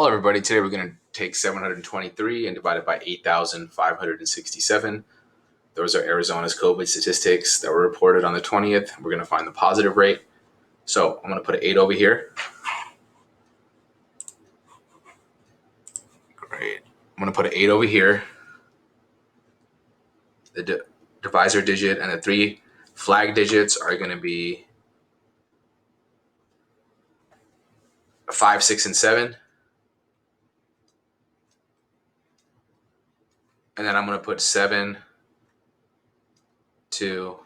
Hello, everybody. Today we're going to take 723 and divide it by 8,567. Those are Arizona's COVID statistics that were reported on the 20th. We're going to find the positive rate. So I'm going to put an 8 over here. Great. I'm going to put an 8 over here. The divisor digit and the three flag digits are going to be 5, 6, and 7. And then I'm going to put 7, 2,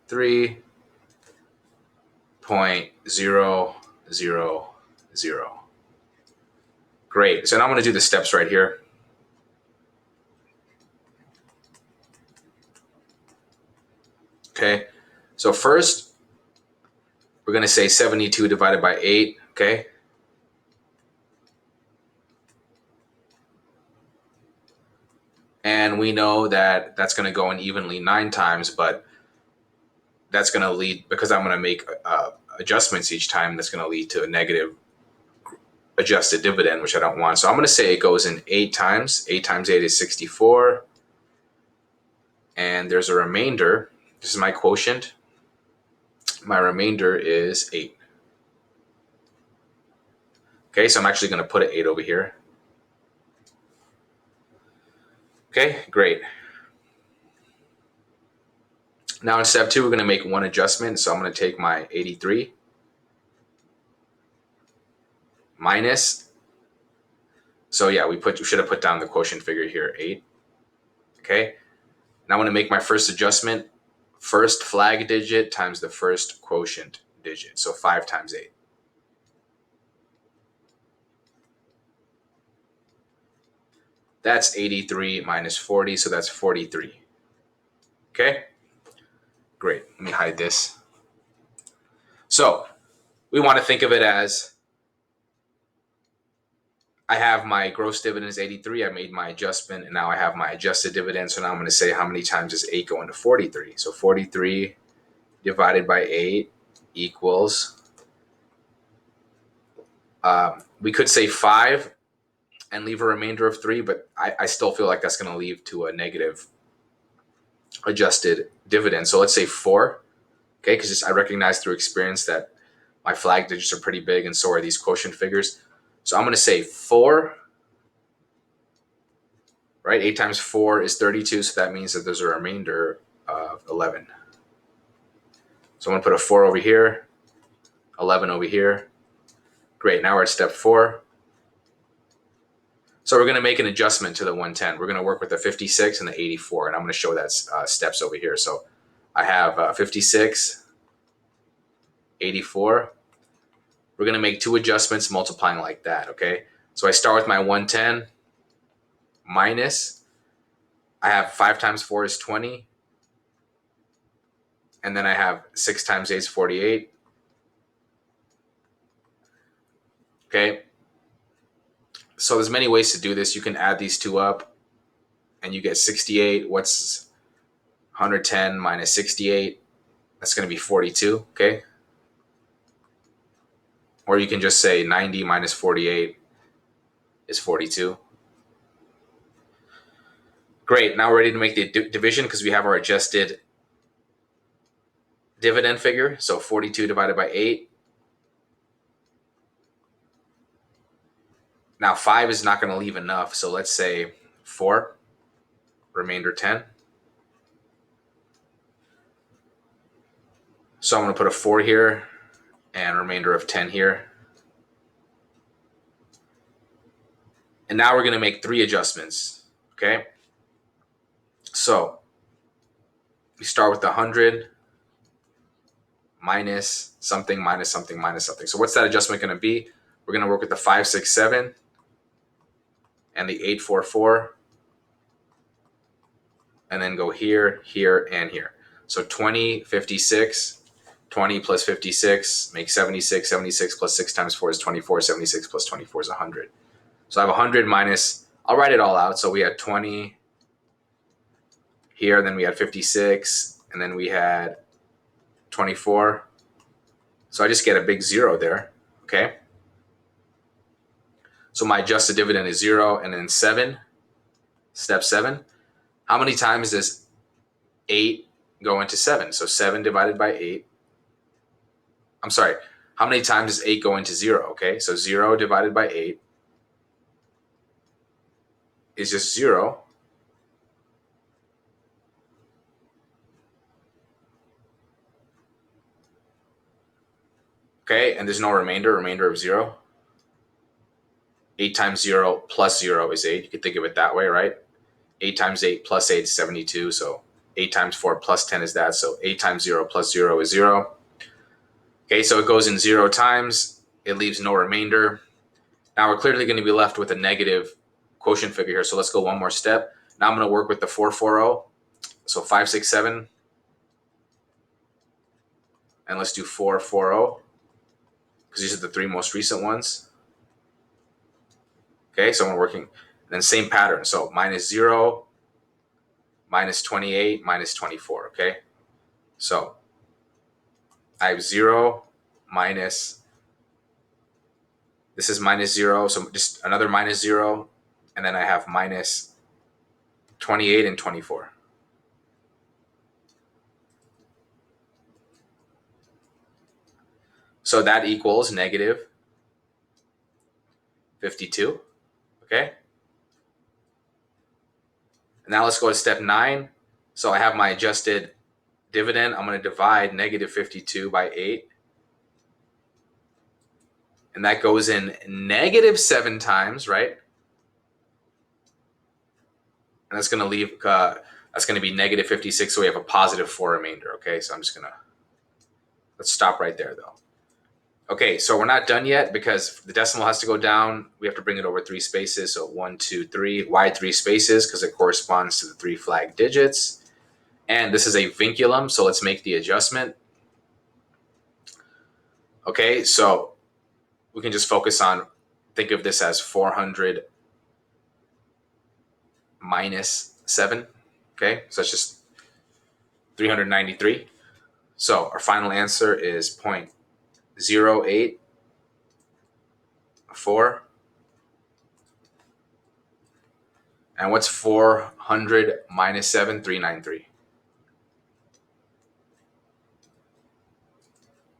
3.000. Great. So now I'm going to do the steps right here. Okay. So first, we're going to say 72 divided by 8. Okay. And we know that that's going to go in evenly 9 times, but that's going to lead, because I'm going to make adjustments each time, that's going to lead to a negative adjusted dividend, which I don't want. So I'm going to say it goes in 8 times. 8 times 8 is 64. And there's a remainder. This is my quotient. My remainder is 8. Okay, so I'm actually going to put an 8 over here. Okay, great. Now in step 2, we're going to make one adjustment. So I'm going to take my 83 minus. So yeah, we should have put down the quotient figure here, 8. Okay. Now I'm going to make my first adjustment. First flag digit times the first quotient digit. So 5 times 8. That's 83 minus 40, so that's 43. Okay? Great. Let me hide this. So we want to think of it as I have my gross dividend is 83. I made my adjustment, and now I have my adjusted dividend. So now I'm going to say how many times does 8 go into 43? So 43 divided by 8 equals, we could say 5 and leave a remainder of 3, but I still feel like that's going to lead to a negative adjusted dividend. So let's say 4, okay, because I recognize through experience that my flag digits are pretty big, and so are these quotient figures. So I'm going to say 4, right? 8 times 4 is 32, so that means that there's a remainder of 11. So I'm going to put a 4 over here, 11 over here. Great, now we're at step 4. So we're going to make an adjustment to the 110. We're going to work with the 56 and the 84, and I'm going to show that steps over here. So I have 56, 84. We're going to make 2 adjustments multiplying like that, okay? So I start with my 110 minus, I have 5 times 4 is 20, and then I have 6 times 8 is 48. Okay? So there's many ways to do this. You can add these 2 up, and you get 68. What's 110 minus 68? That's going to be 42, okay? Or you can just say 90 minus 48 is 42. Great, now we're ready to make the division because we have our adjusted dividend figure. So 42 divided by 8. Now 5 is not going to leave enough, so let's say 4, remainder 10. So I'm going to put a 4 here and remainder of 10 here. And now we're going to make 3 adjustments, okay? So we start with the 100 minus something, minus something, minus something. So what's that adjustment going to be? We're going to work with the 567 and the 844, and then go here, here, and here. So 20, 56, 20 plus 56 makes 76. 76 plus 6 times 4 is 24. 76 plus 24 is 100. So I have 100 minus, I'll write it all out. So we had 20 here, then we had 56, and then we had 24. So I just get a big 0 there, okay? So my adjusted dividend is 0. And then 7, step 7, how many times does 8 go into 7? So 7 divided by 8. I'm sorry, how many times does 8 go into 0? Okay, so 0 divided by 8 is just 0. Okay, and there's no remainder of 0. 8 times 0 plus 0 is 8. You could think of it that way, right? 8 times 8 plus 8 is 72. So 8 times 4 plus 10 is that. So 8 times 0 plus 0 is 0. Okay, so it goes in 0 times. It leaves no remainder. Now we're clearly going to be left with a negative quotient figure here. So let's go one more step. Now I'm going to work with the 440. So 5, 6, 7. And let's do 440 because these are the 3 most recent ones. Okay, so we're working. And then same pattern. So minus 0, minus 28, minus 24. Okay, so I have 0 minus, this is minus 0. So just another minus 0. And then I have minus 28 and 24. So that equals negative 52. Okay. And now let's go to step 9. So I have my adjusted dividend. I'm going to divide negative 52 by 8. And that goes in negative 7 times, right? And that's going to leave, that's going to be negative 56. So we have a positive 4 remainder. Okay. So I'm just going to, let's stop right there though. Okay, so we're not done yet because the decimal has to go down. We have to bring it over 3 spaces. So 1, 2, 3. Why 3 spaces? Because it corresponds to the 3 flag digits. And this is a vinculum, so let's make the adjustment. Okay, so we can just focus on, think of this as 400 minus 7. Okay, so it's just 393. So our final answer is 0.084. And what's 400 minus 7? 393.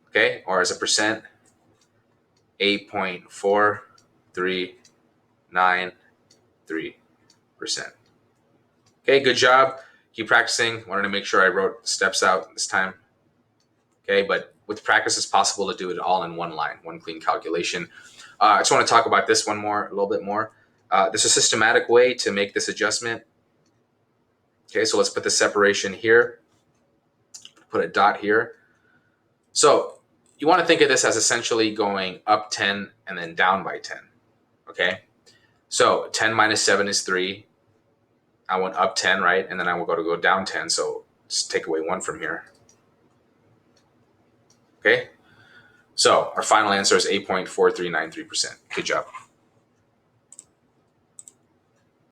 Okay, or as a percent, 8.4393%. Okay, good job. Keep practicing. Wanted to make sure I wrote steps out this time. Okay, but with practice, it's possible to do it all in one line, one clean calculation. I just want to talk about this a little bit more. There's a systematic way to make this adjustment. Okay, so let's put the separation here. Put a dot here. So you want to think of this as essentially going up 10 and then down by 10. Okay, so 10 minus 7 is 3. I went up 10, right? And then I will go down 10. So just take away 1 from here. Okay, so our final answer is 8.4393%. Good job.